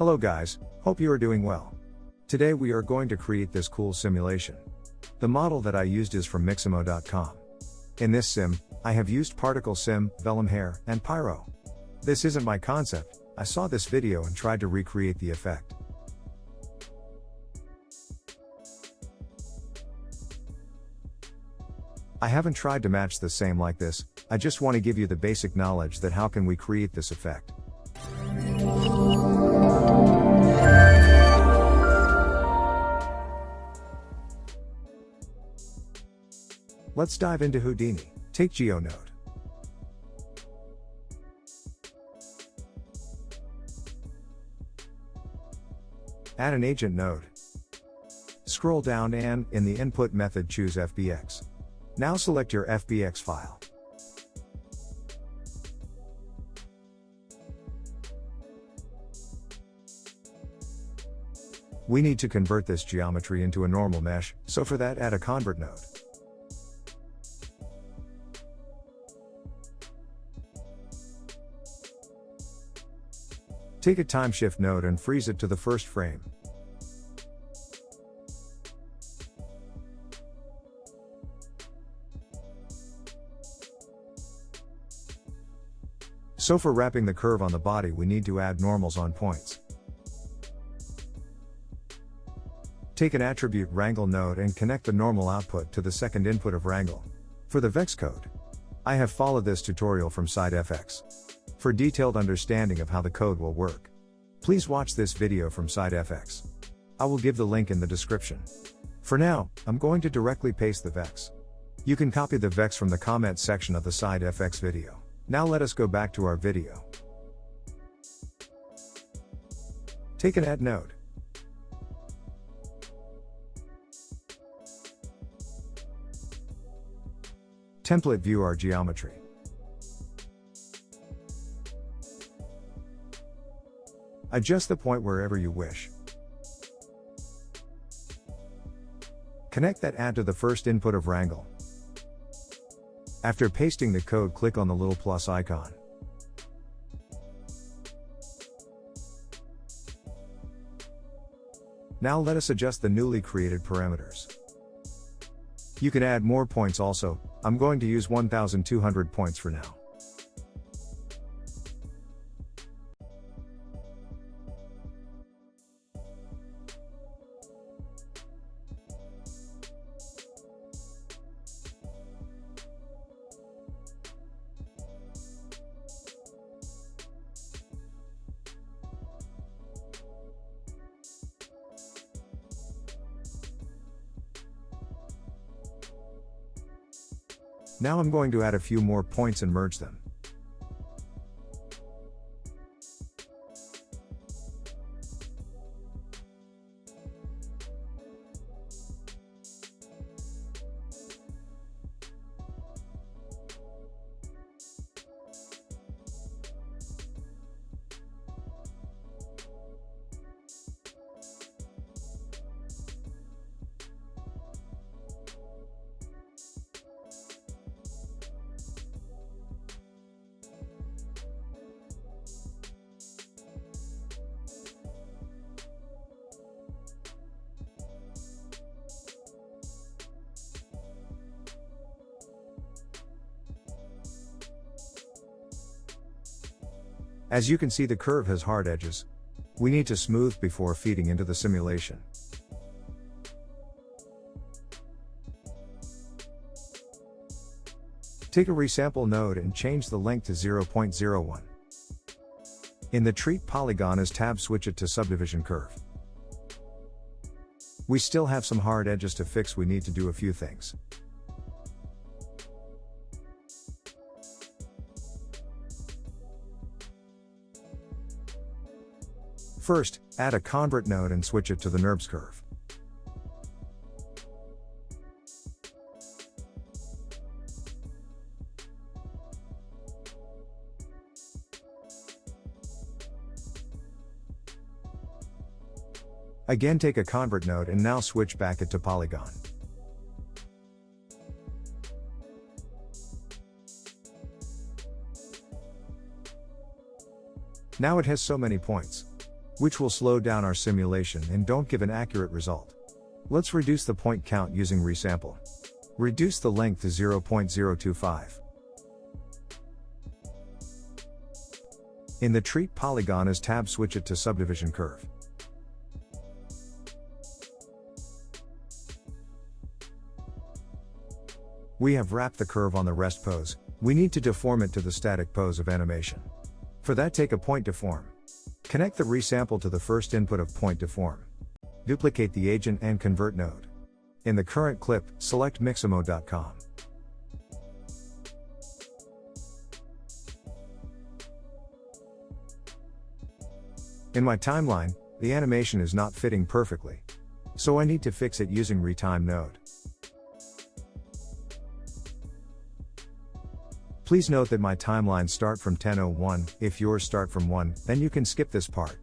Hello guys, hope you are doing well. Today we are going to create this cool simulation. The model that I used is from Mixamo.com. In this sim, I have used particle sim, Vellum hair, and Pyro. This isn't my concept, I saw this video and tried to recreate the effect. I haven't tried to match the same like this, I just want to give you the basic knowledge that how can we create this effect. Let's dive into Houdini. Take GeoNode. Add an agent node. Scroll down and, in the input method, choose FBX. Now select your FBX file. We need to convert this geometry into a normal mesh, so for that add a convert node. Take a timeshift node and freeze it to the first frame. So for wrapping the curve on the body we need to add normals on points. Take an attribute wrangle node and connect the normal output to the second input of wrangle. For the vex code, I have followed this tutorial from SideFX. For detailed understanding of how the code will work, please watch this video from SideFX. I will give the link in the description. For now, I'm going to directly paste the vex. You can copy the vex from the comment section of the SideFX video. Now let us go back to our video. Take an add node. Template view our geometry. Adjust the point wherever you wish. Connect that add to the first input of wrangle. After pasting the code, click on the little plus icon. Now let us adjust the newly created parameters. You can add more points also, I'm going to use 1200 points for now. Now I'm going to add a few more points and merge them. As you can see, the curve has hard edges. We need to smooth before feeding into the simulation. Take a resample node and change the length to 0.01. In the treat polygon as tab, switch it to subdivision curve. We still have some hard edges to fix, we need to do a few things. First, add a convert node and switch it to the NURBS curve. Again, take a convert node and now switch back it to polygon. Now it has so many points. which will slow down our simulation and don't give an accurate result. Let's reduce the point count using resample. Reduce the length to 0.025. In the Treat Polygon as tab, switch it to Subdivision Curve. We have wrapped the curve on the rest pose. We need to deform it to the static pose of animation. For that, take a point deform. Connect the resample to the first input of point deform. Duplicate the agent and convert node. In the current clip, select mixamo.com. In my timeline, the animation is not fitting perfectly. So I need to fix it using retime node. Please note that my timelines start from 10:01, if yours start from 1, then you can skip this part.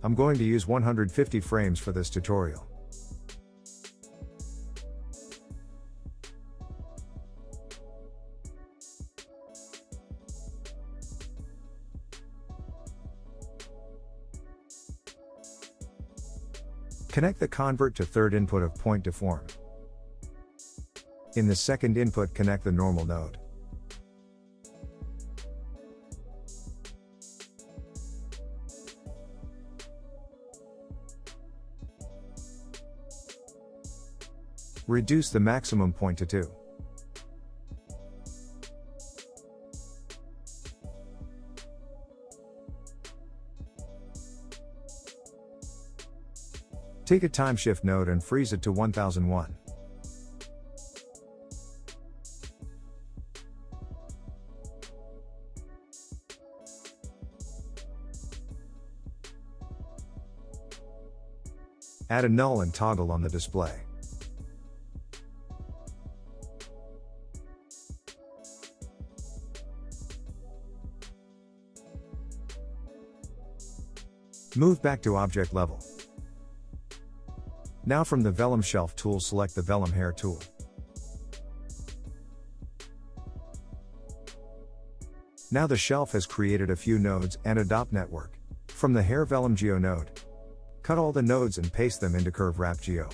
I'm going to use 150 frames for this tutorial. Connect the convert to third input of point deform. In the second input, connect the normal node. Reduce the maximum point to 2. Take a time shift node and freeze it to 1001. Add a null and toggle on the display. Move back to object level. Now from the Vellum shelf tool, select the Vellum hair tool. Now the shelf has created a few nodes and a DOP network. From the hair Vellum Geo node, cut all the nodes and paste them into Curve Wrap Geo.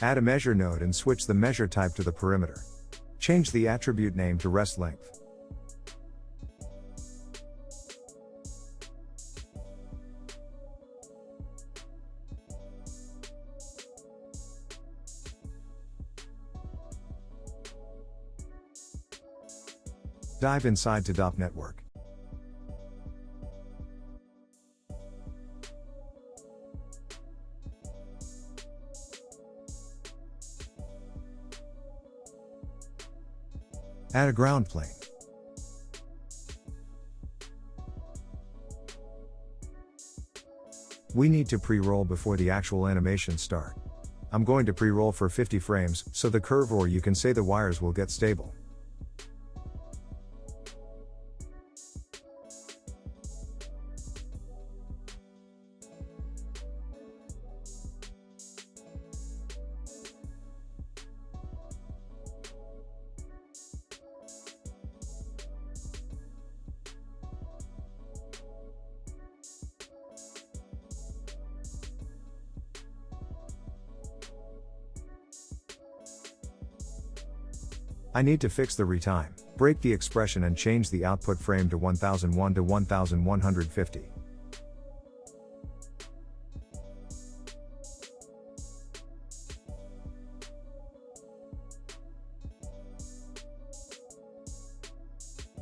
Add a measure node and switch the measure type to the perimeter. Change the attribute name to rest length. Dive inside to DOP network. Add a ground plane. We need to pre-roll before the actual animation start. I'm going to pre-roll for 50 frames, so the curve, or you can say the wires, will get stable. I need to fix the retime. Break the expression and change the output frame to 1001 to 1150.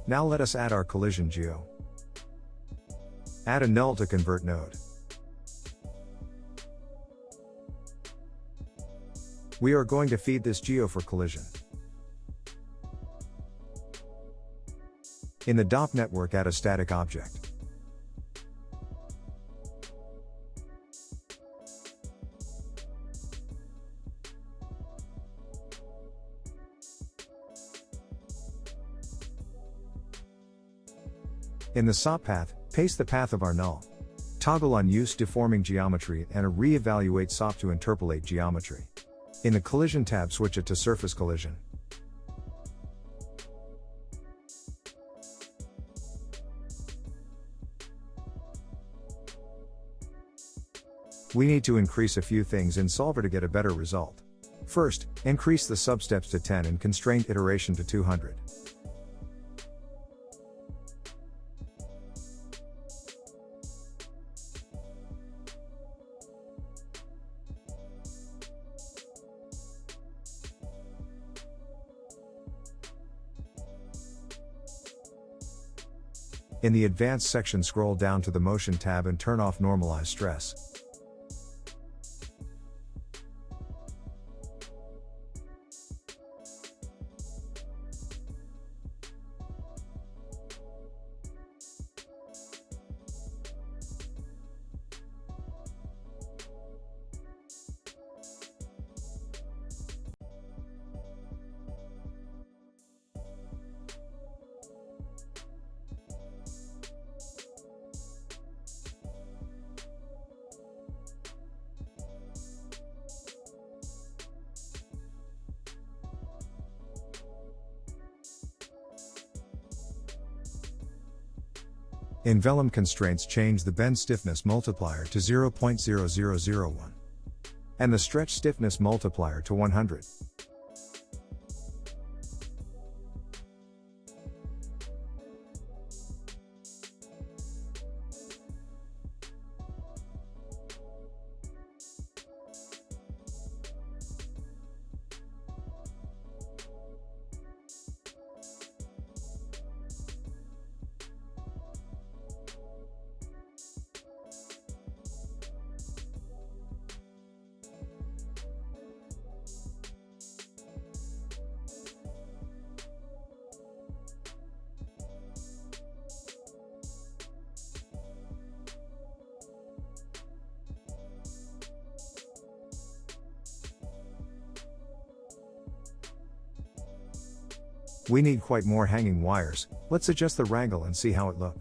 Now let us add our collision geo. Add a null to convert node. We are going to feed this geo for collision. In the DOP network, add a static object. In the SOP path, paste the path of our null. Toggle on Use Deforming Geometry and Re-evaluate SOP to interpolate geometry. In the Collision tab, switch it to Surface Collision. We need to increase a few things in Solver to get a better result. First, increase the substeps to 10 and constraint iteration to 200. In the Advanced section, scroll down to the Motion tab and turn off Normalize Stress. In Vellum constraints, change the bend stiffness multiplier to 0.0001 and the stretch stiffness multiplier to 100. We need quite more hanging wires. Let's adjust the wrangle and see how it look.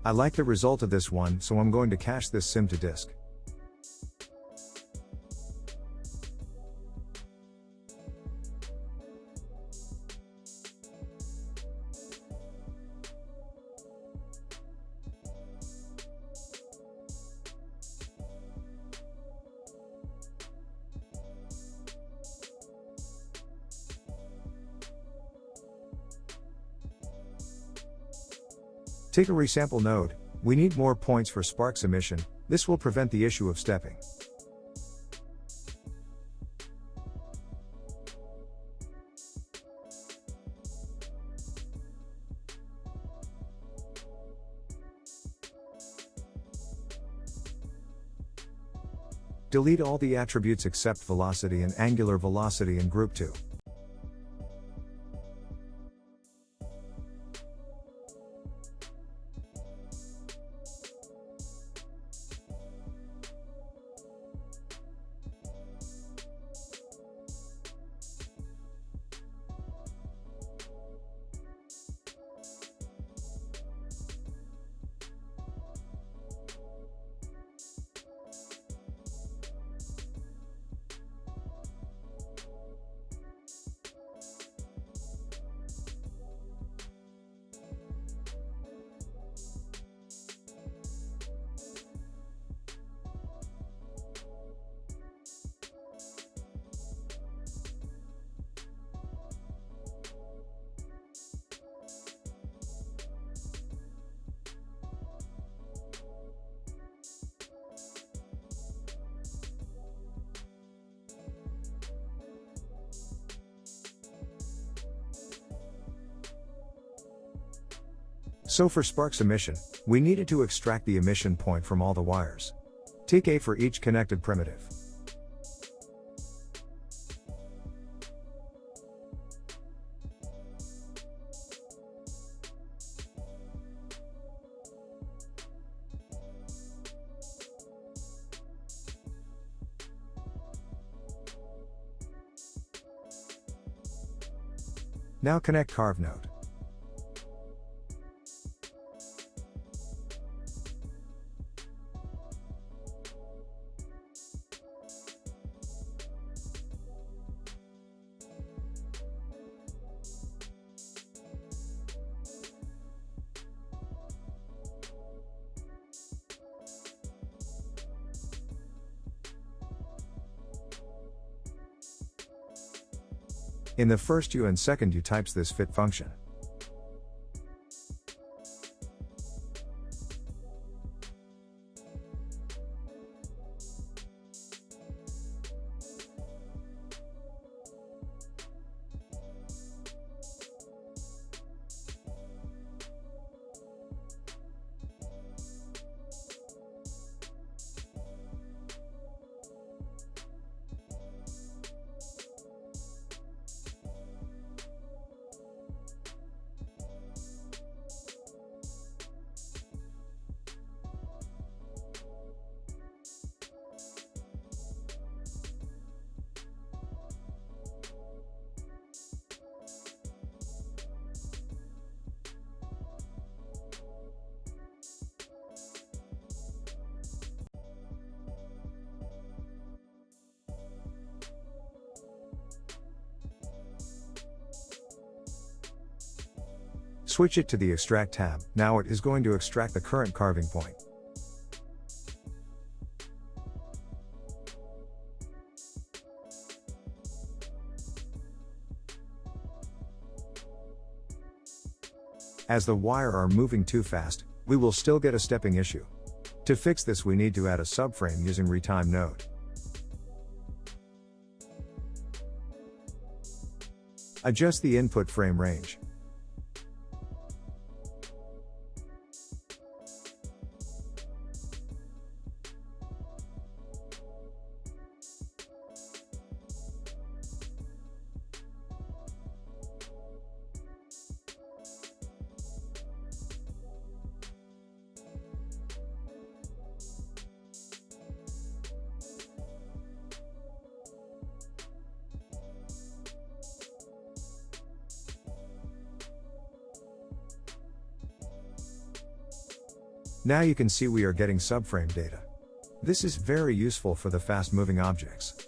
I like the result of this one, so I'm going to cache this sim to disk. Take a resample node. We need more points for Spark's emission. This will prevent the issue of stepping. Delete all the attributes except velocity and angular velocity in group 2. So for Spark's emission, we needed to extract the emission point from all the wires. Take A for each connected primitive. Now connect carve node. In the first U and second U types this fit function. Switch it to the Extract tab. Now it is going to extract the current carving point. As the wire are moving too fast, we will still get a stepping issue. To fix this, we need to add a subframe using Retime node. Adjust the input frame range. Now you can see we are getting subframe data. This is very useful for the fast moving objects.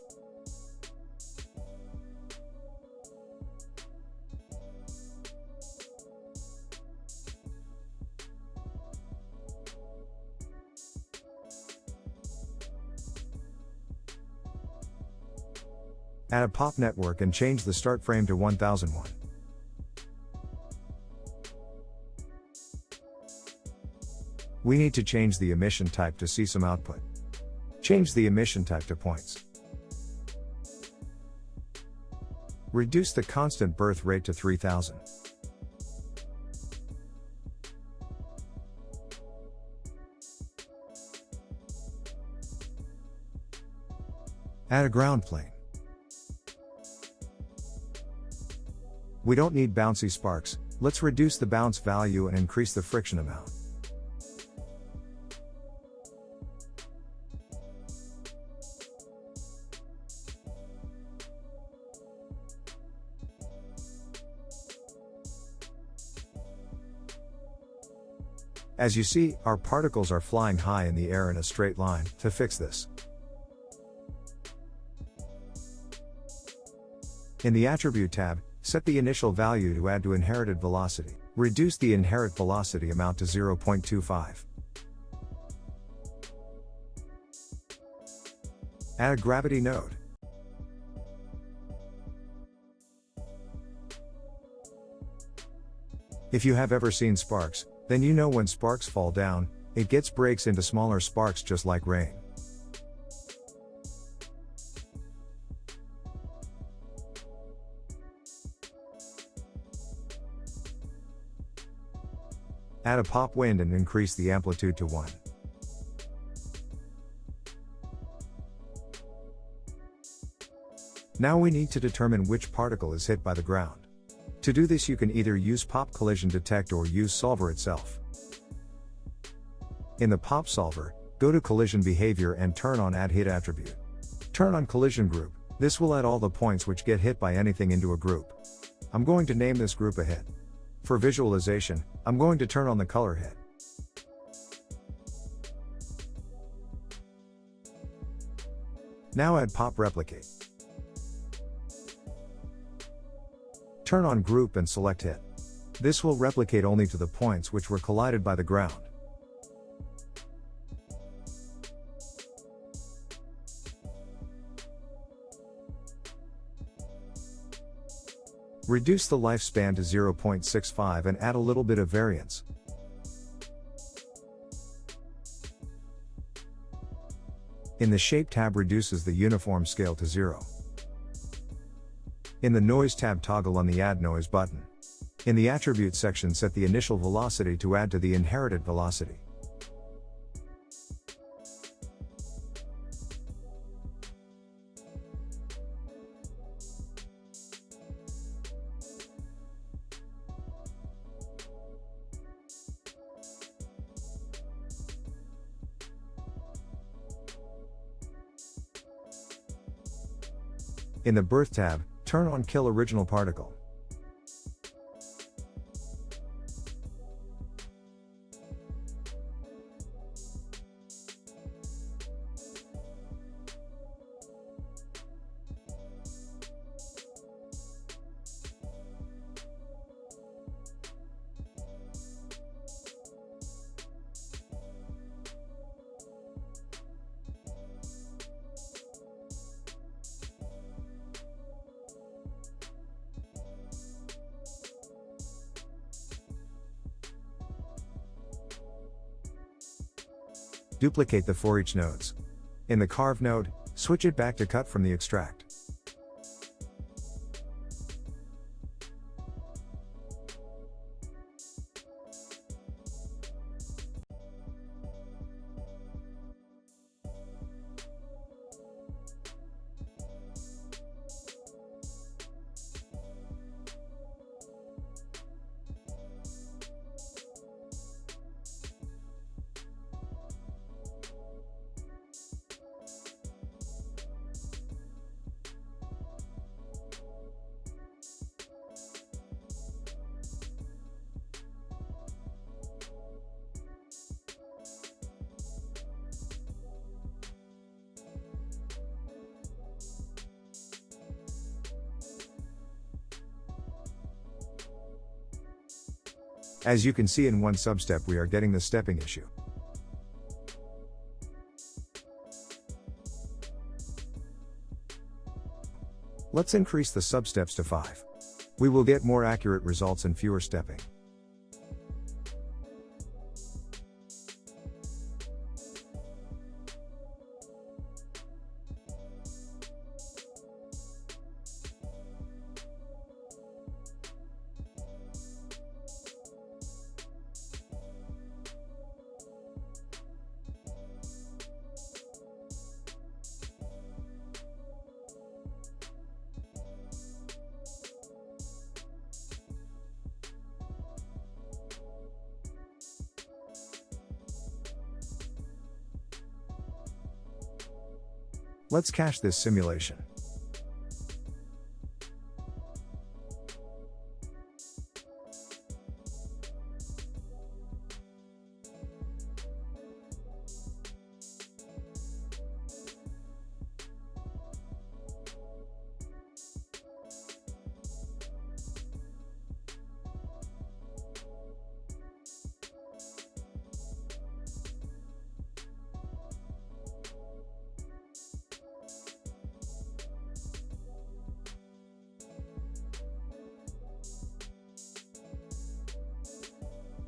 Add a pop network and change the start frame to 1001. We need to change the emission type to see some output. Change the emission type to points. Reduce the constant birth rate to 3000. Add a ground plane. We don't need bouncy sparks, let's reduce the bounce value and increase the friction amount. As you see, our particles are flying high in the air in a straight line. To fix this, in the Attribute tab, set the initial value to add to inherited velocity. Reduce the inherit velocity amount to 0.25. Add a gravity node. If you have ever seen sparks, then you know when sparks fall down, it breaks into smaller sparks just like rain. Add a pop wind and increase the amplitude to 1. Now we need to determine which particle is hit by the ground. To do this, you can either use Pop Collision Detect or use Solver itself. In the Pop Solver, go to Collision Behavior and turn on Add Hit Attribute. Turn on Collision Group. This will add all the points which get hit by anything into a group. I'm going to name this group a hit. For visualization, I'm going to turn on the color hit. Now add Pop Replicate. Turn on Group and select Hit. This will replicate only to the points which were collided by the ground. Reduce the lifespan to 0.65 and add a little bit of variance. In the Shape tab, reduces the uniform scale to 0. In the Noise tab, toggle on the Add Noise button. In the Attribute section, set the initial velocity to add to the inherited velocity. In the Birth tab, turn on Kill Original Particle. Duplicate the for each nodes. In the Carve node, switch it back to Cut from the Extract. As you can see in one substep we are getting the stepping issue. Let's increase the substeps to 5. We will get more accurate results and fewer stepping. Let's cache this simulation.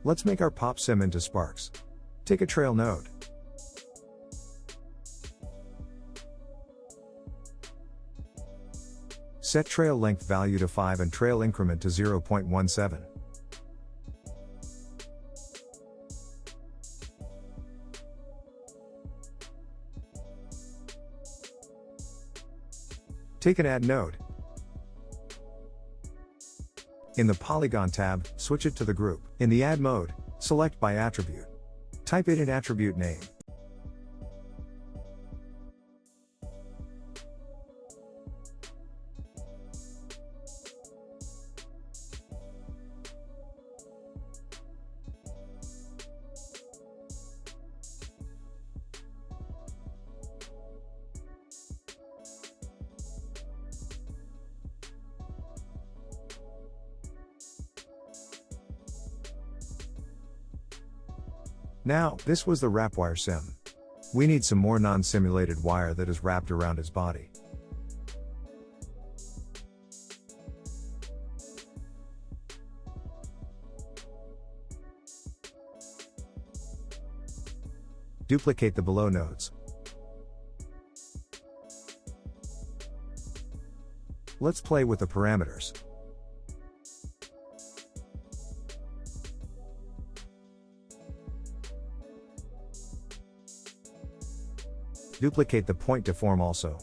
Let's make our pop sim into sparks. Take a trail node. Set trail length value to 5 and trail increment to 0.17. Take an add node. In the Polygon tab, switch it to the group. In the Add mode, select by attribute. Type it in attribute name. Now, this was the wrap wire sim. We need some more non-simulated wire that is wrapped around his body. Duplicate the below nodes. Let's play with the parameters. Duplicate the point deform also.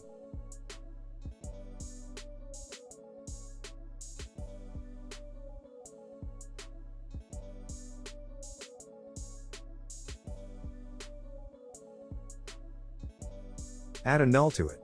Add a null to it.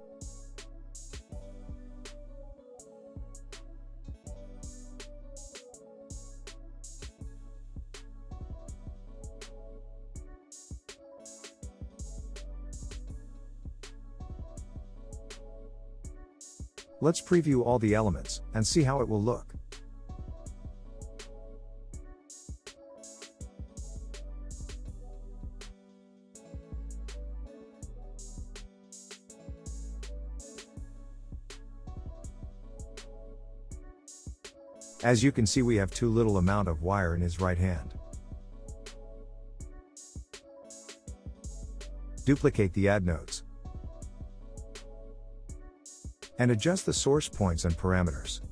Let's preview all the elements, and see how it will look. As you can see, we have too little amount of wire in his right hand. Duplicate the add nodes. And adjust the source points and parameters.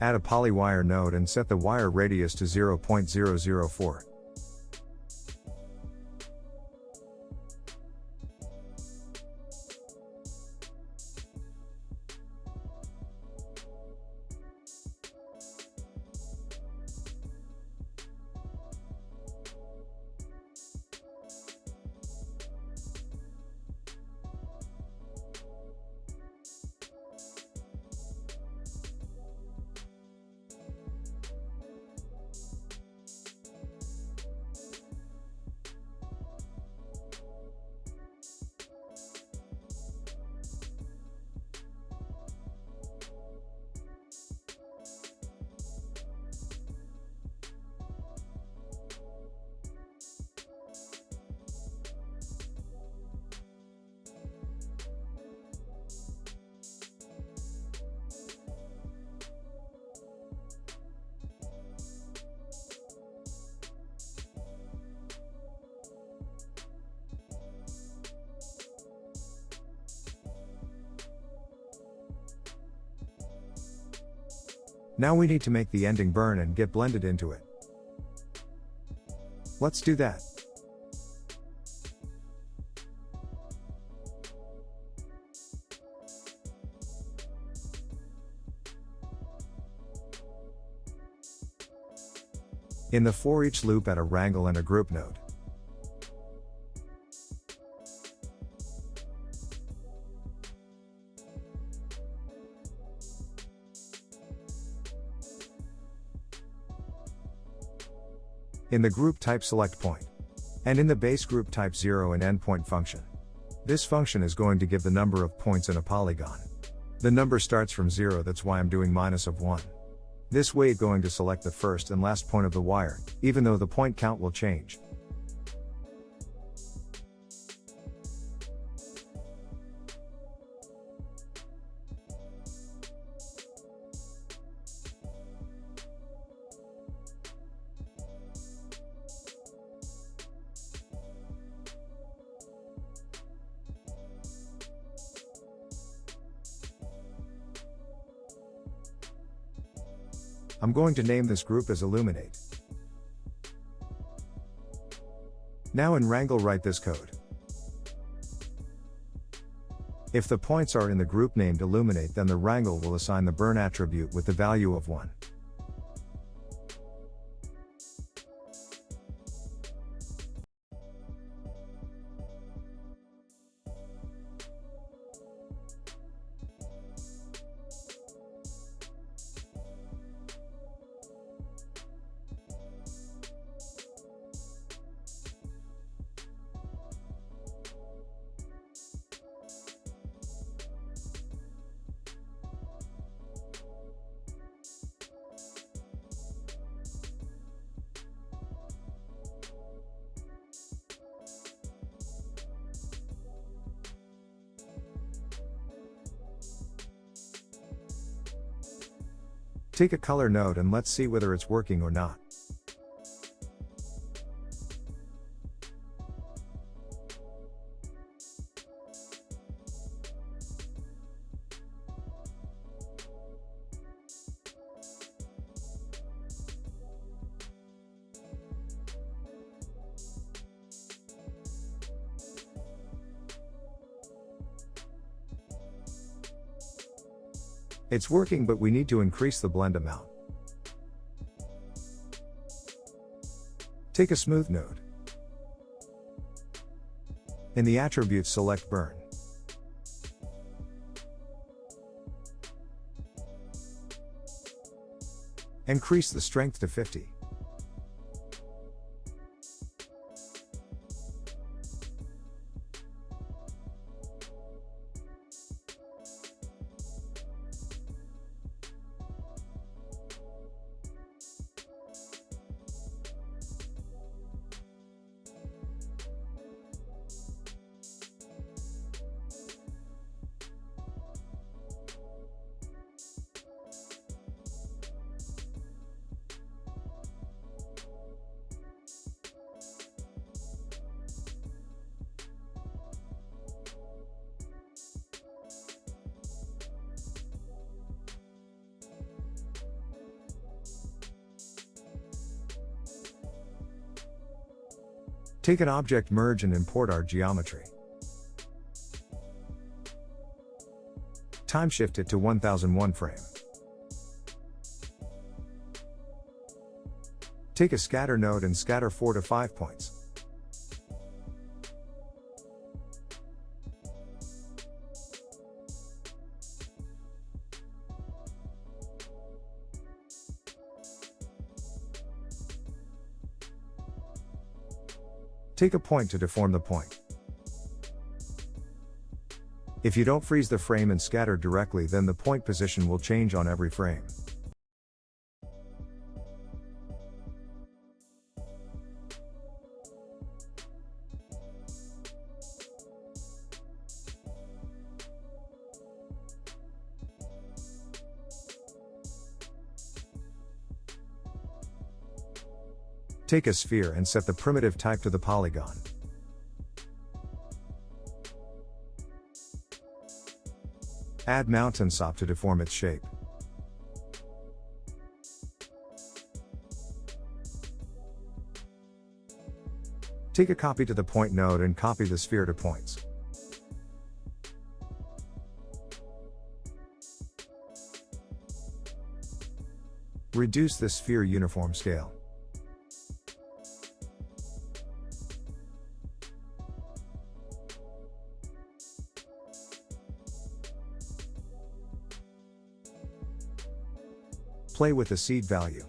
Add a polywire node and set the wire radius to 0.004. Now we need to make the ending burn and get blended into it. Let's do that. In the for each loop, add a wrangle and a group node. In the group type, select point. And in the base group, type 0 and endpoint function. This function is going to give the number of points in a polygon. The number starts from 0, that's why I'm doing -1. This way it's going to select the first and last point of the wire, even though the point count will change. I'm going to name this group as Illuminate. Now in Wrangle, write this code. If the points are in the group named Illuminate, then the Wrangle will assign the burn attribute with the value of 1. Take a color node and let's see whether it's working or not. It's working, but we need to increase the blend amount. Take a smooth node. In the attributes, select burn. Increase the strength to 50. Take an object merge and import our geometry. Time shift it to 1001 frame. Take a scatter node and scatter 4 to 5 points. Take a point to deform the point. If you don't freeze the frame and scatter directly, then the point position will change on every frame. Take a sphere and set the primitive type to the polygon. Add mountain sop to deform its shape. Take a copy to the point node and copy the sphere to points. Reduce the sphere uniform scale. Play with the seed value.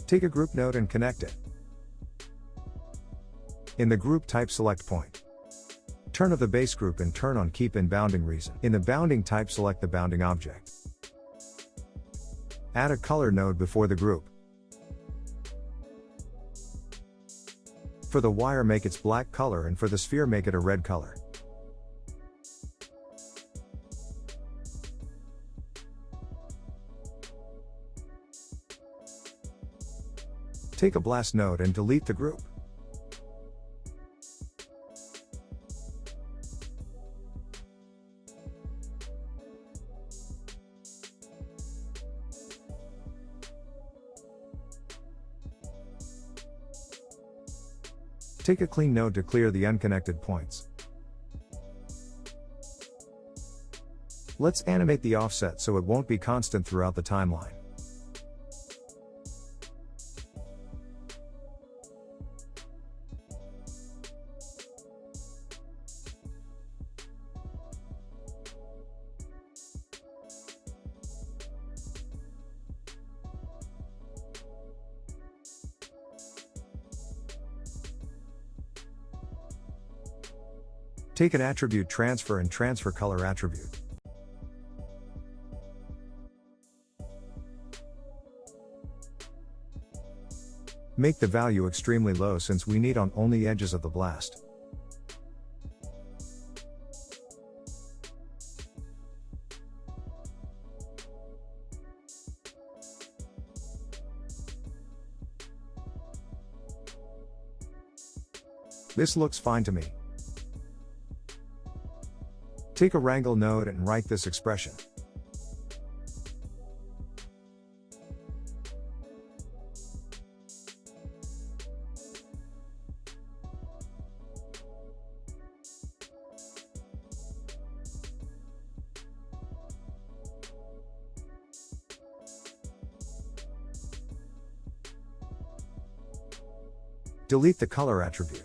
Take a group node and connect it. In the group type, select point. Turn of the base group and turn on keep in bounding reason. In the bounding type, select the bounding object. Add a color node before the group. For the wire, make its black color, and for the sphere, make it a red color. Take a blast node and delete the group. Take a clean node to clear the unconnected points. Let's animate the offset so it won't be constant throughout the timeline. Take an attribute transfer and transfer color attribute. Make the value extremely low since we need on only edges of the blast. This looks fine to me. Take a wrangle node and write this expression. Delete the color attribute.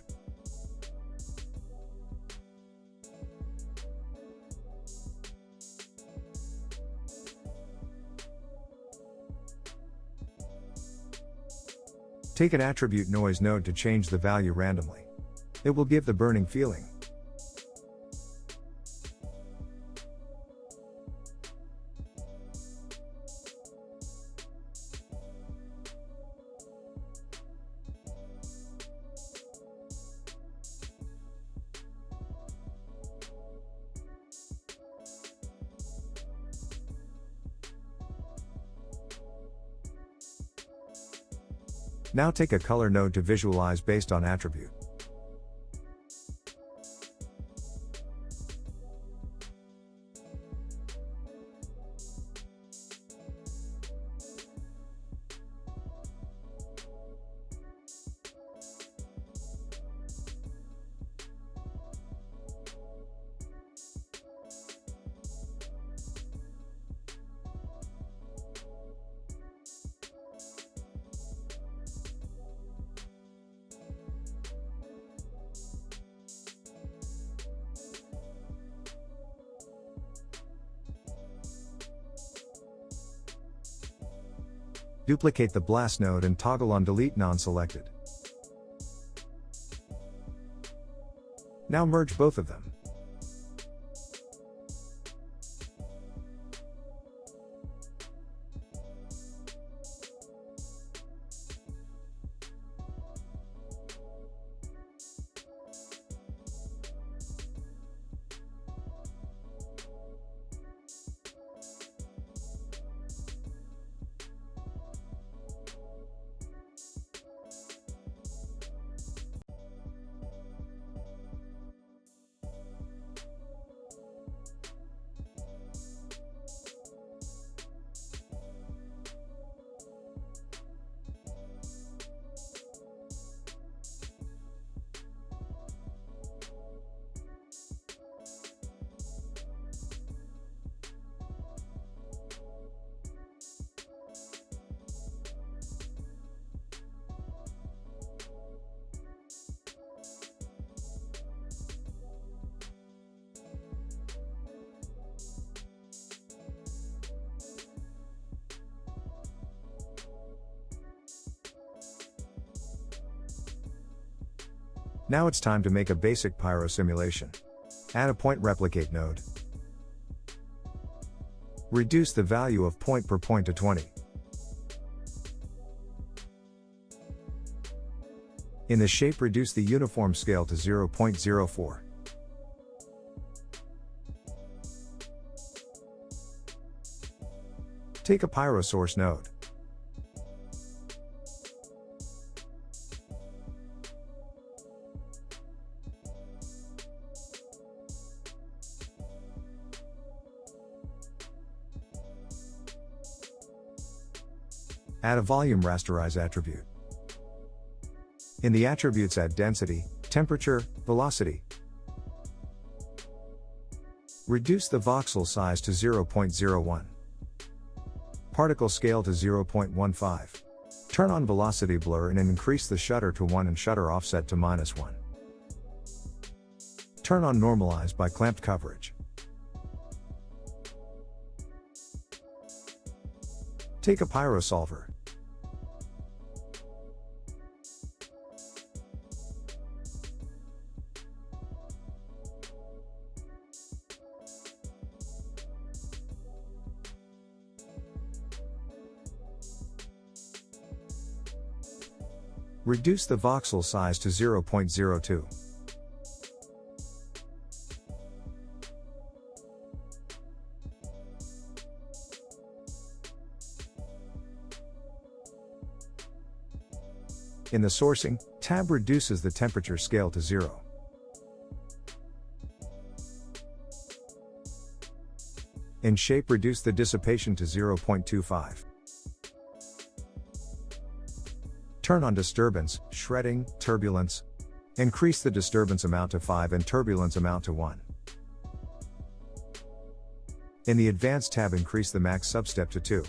Take an attribute noise node to change the value randomly. It will give the burning feeling. Now take a color node to visualize based on attribute. Duplicate the blast node and toggle on delete non-selected. Now merge both of them. Now it's time to make a basic Pyro simulation. Add a point replicate node. Reduce the value of point per point to 20. In the shape, reduce the uniform scale to 0.04. Take a Pyro source node. Add a volume rasterize attribute. In the attributes, add density, temperature, velocity. Reduce the voxel size to 0.01. Particle scale to 0.15. Turn on velocity blur and increase the shutter to 1 and shutter offset to -1. Turn on normalize by clamped coverage. Take a Pyro solver. Reduce the voxel size to 0.02. In the sourcing tab, reduces the temperature scale to 0. In shape, reduce the dissipation to 0.25. Turn on disturbance, shredding, turbulence. Increase the disturbance amount to 5 and turbulence amount to 1. In the advanced tab, increase the max substep to 2.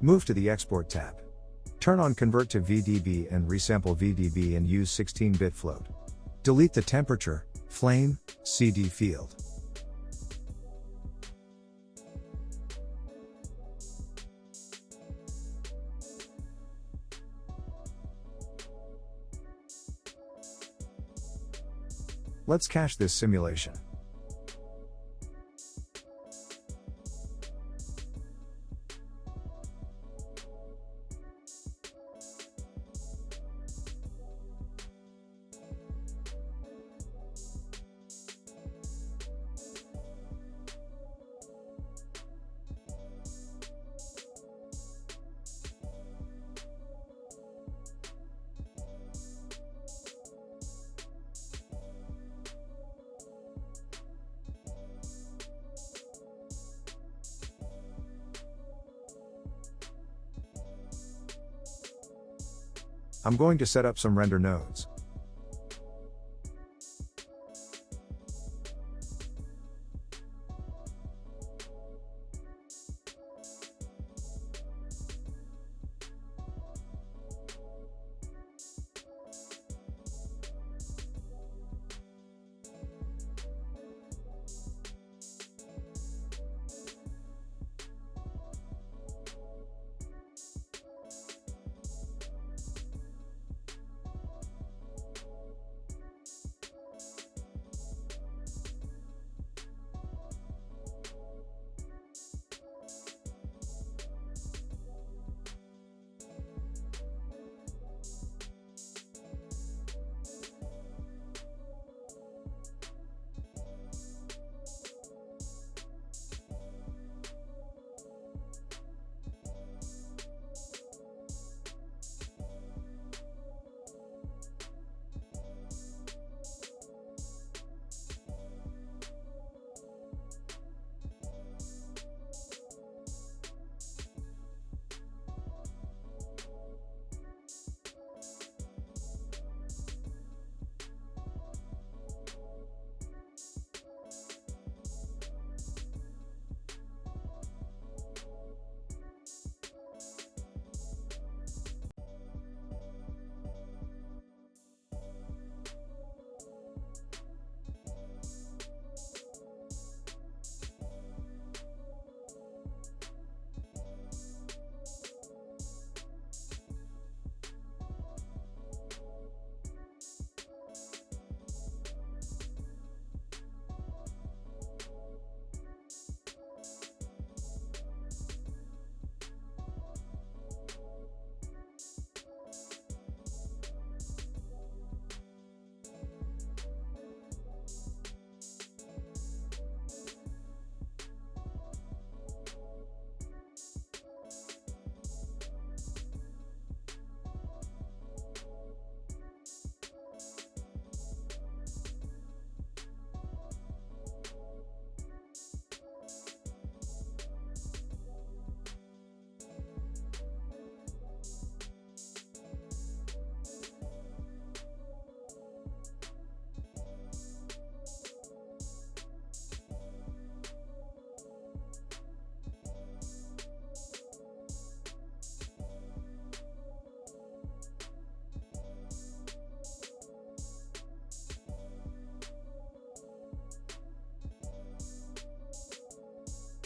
Move to the Export tab. Turn on Convert to VDB and resample VDB and use 16-bit float. Delete the temperature, flame, CD field. Let's cache this simulation. I'm going to set up some render nodes.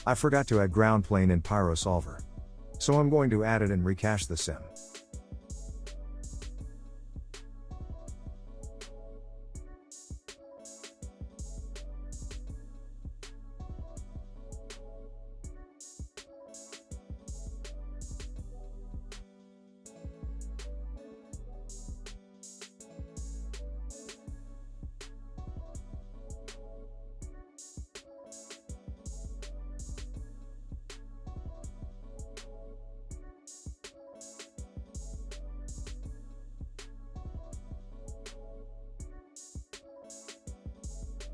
I forgot to add ground plane in Pyro solver. So I'm going to add it and recache the sim.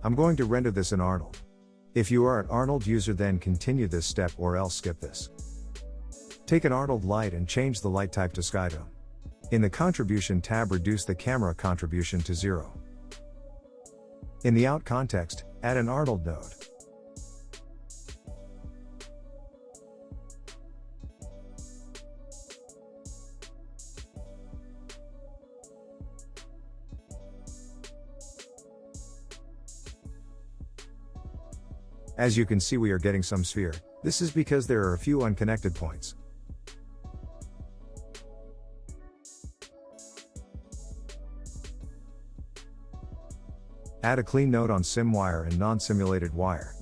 I'm going to render this in Arnold. If you are an Arnold user, then continue this step or else skip this. Take an Arnold light and change the light type to Skydome. In the Contribution tab, reduce the camera contribution to 0. In the Out context, add an Arnold node. As you can see, we are getting some sphere. This is because there are a few unconnected points. Add a clean node on sim wire and non-simulated wire.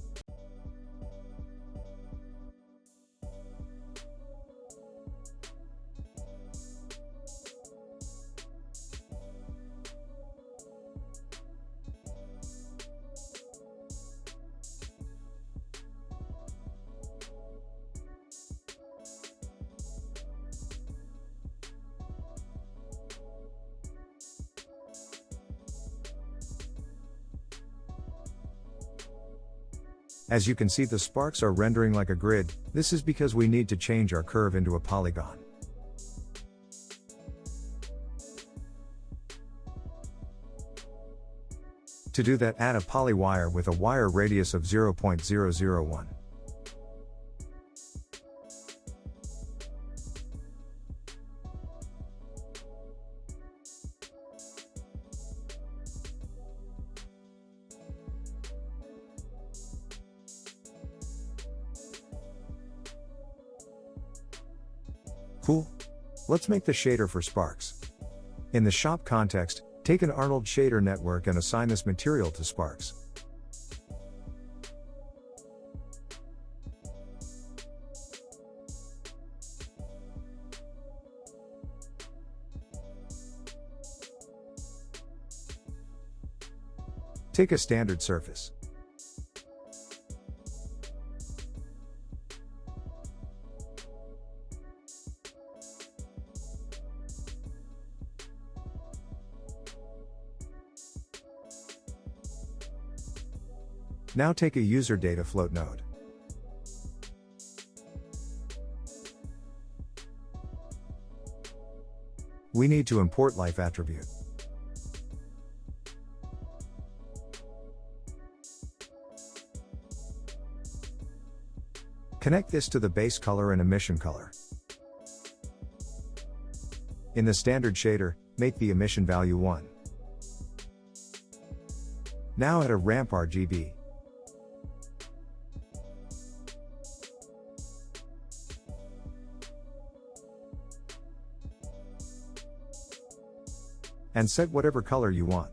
As you can see, the sparks are rendering like a grid. This is because we need to change our curve into a polygon. To do that, add a poly wire with a wire radius of 0.001. Cool. Let's make the shader for sparks. In the shop context, take an Arnold shader network and assign this material to sparks. Take a standard surface. Now take a user data float node. We need to import life attribute. Connect this to the base color and emission color. In the standard shader, make the emission value 1. Now add a ramp RGB. And set whatever color you want.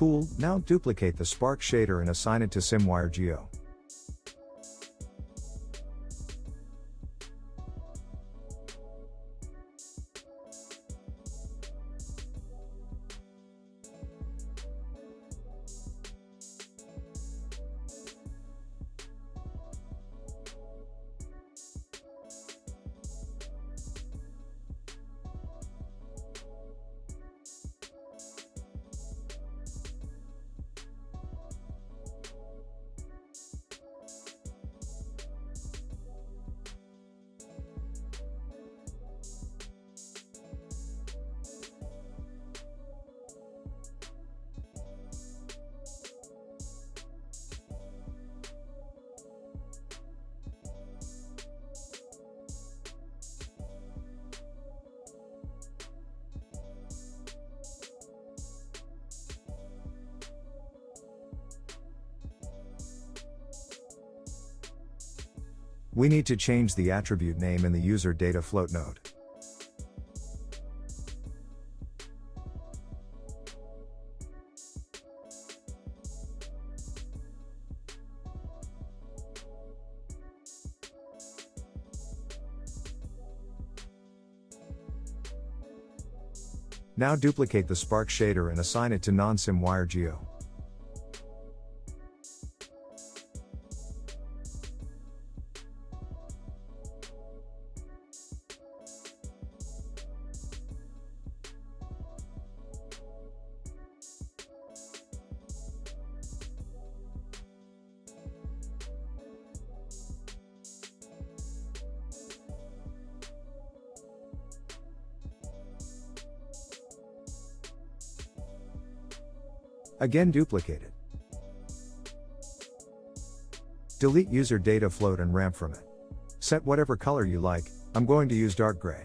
Cool, now duplicate the Spark shader and assign it to SimWire Geo. We need to change the attribute name in the user data float node. Now duplicate the Spark shader and assign it to non-SimWire geo. Again duplicate it. Delete user data float and ramp from it. Set whatever color you like, I'm going to use dark gray.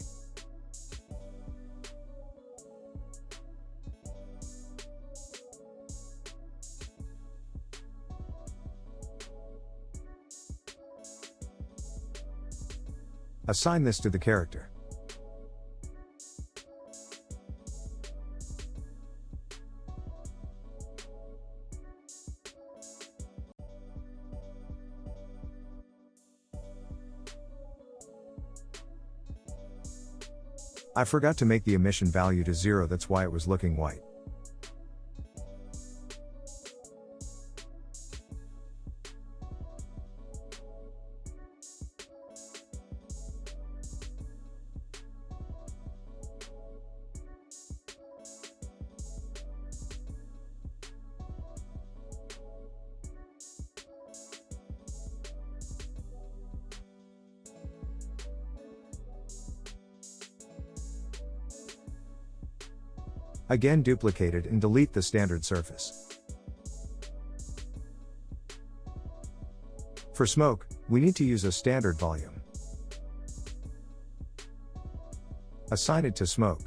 Assign this to the character. I forgot to make the emission value to 0, that's why it was looking white. Again duplicate it and delete the standard surface. For smoke, we need to use a standard volume. Assign it to smoke.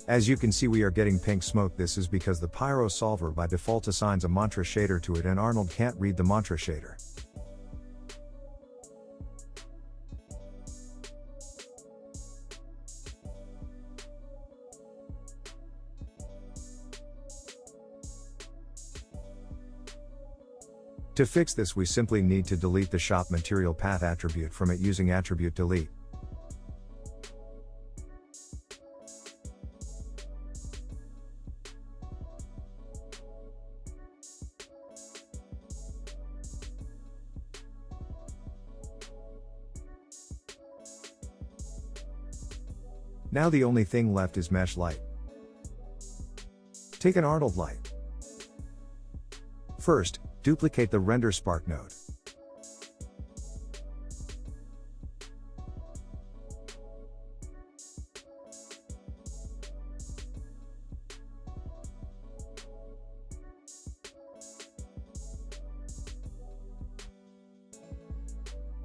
As you can see, we are getting pink smoke. This is because the Pyro solver by default assigns a mantra shader to it and Arnold can't read the mantra shader. To fix this, we simply need to delete the shop material path attribute from it using attribute delete. Now the only thing left is mesh light. Take an Arnold light. First, duplicate the render Spark node.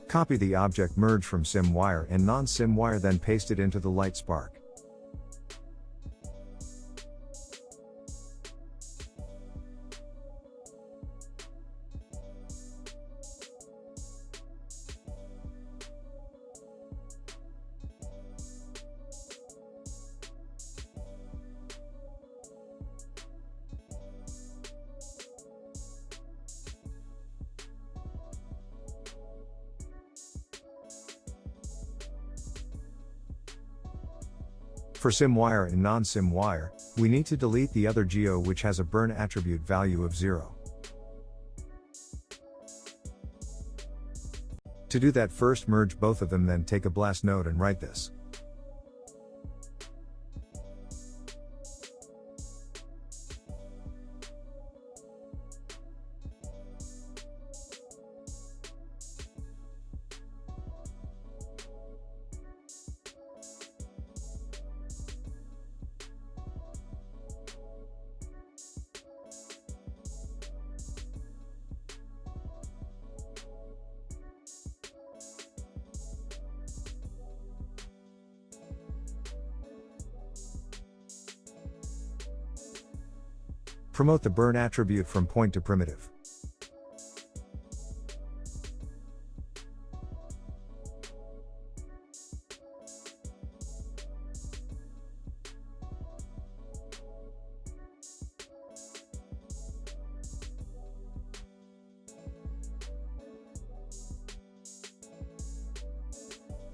Copy the object merge from SimWire and non-SimWire, then paste it into the light Spark. For SimWire and non-SimWire, we need to delete the other geo which has a burn attribute value of 0. To do that, first merge both of them, then take a blast node and write this. Promote the burn attribute from point to primitive.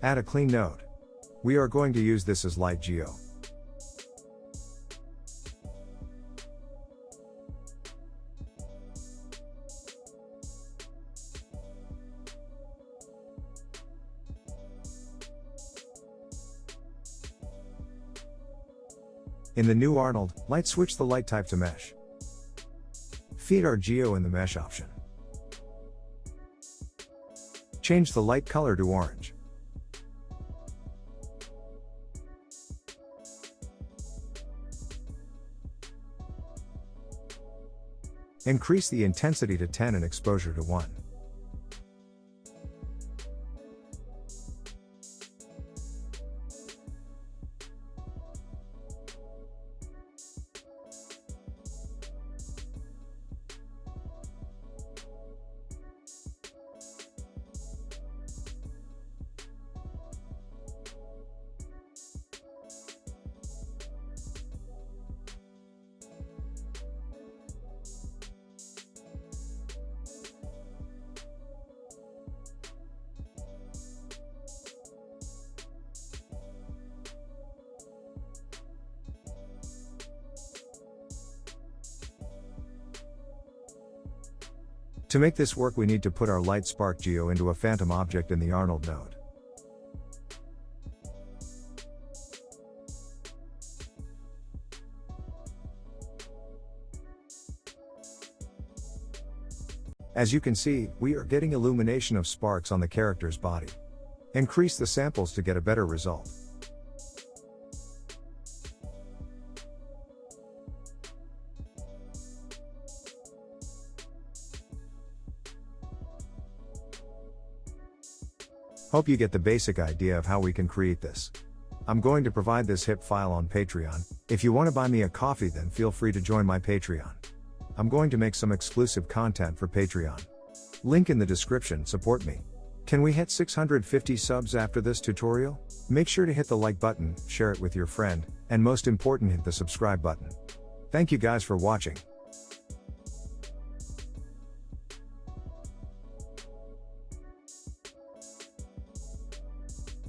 Add a clean node. We are going to use this as light geo. In the new Arnold, light switch the light type to mesh. Feed our geo in the mesh option. Change the light color to orange. Increase the intensity to 10 and exposure to 1. To make this work, we need to put our light spark geo into a phantom object in the Arnold node. As you can see, we are getting illumination of sparks on the character's body. Increase the samples to get a better result. Hope you get the basic idea of how we can create this. I'm going to provide this zip file on Patreon. If you want to buy me a coffee, then feel free to join my Patreon. I'm going to make some exclusive content for Patreon. Link in the description. Support me. Can we hit 650 subs after this tutorial? Make sure to hit the like button, share it with your friend, and most important, hit the subscribe button. Thank you guys for watching.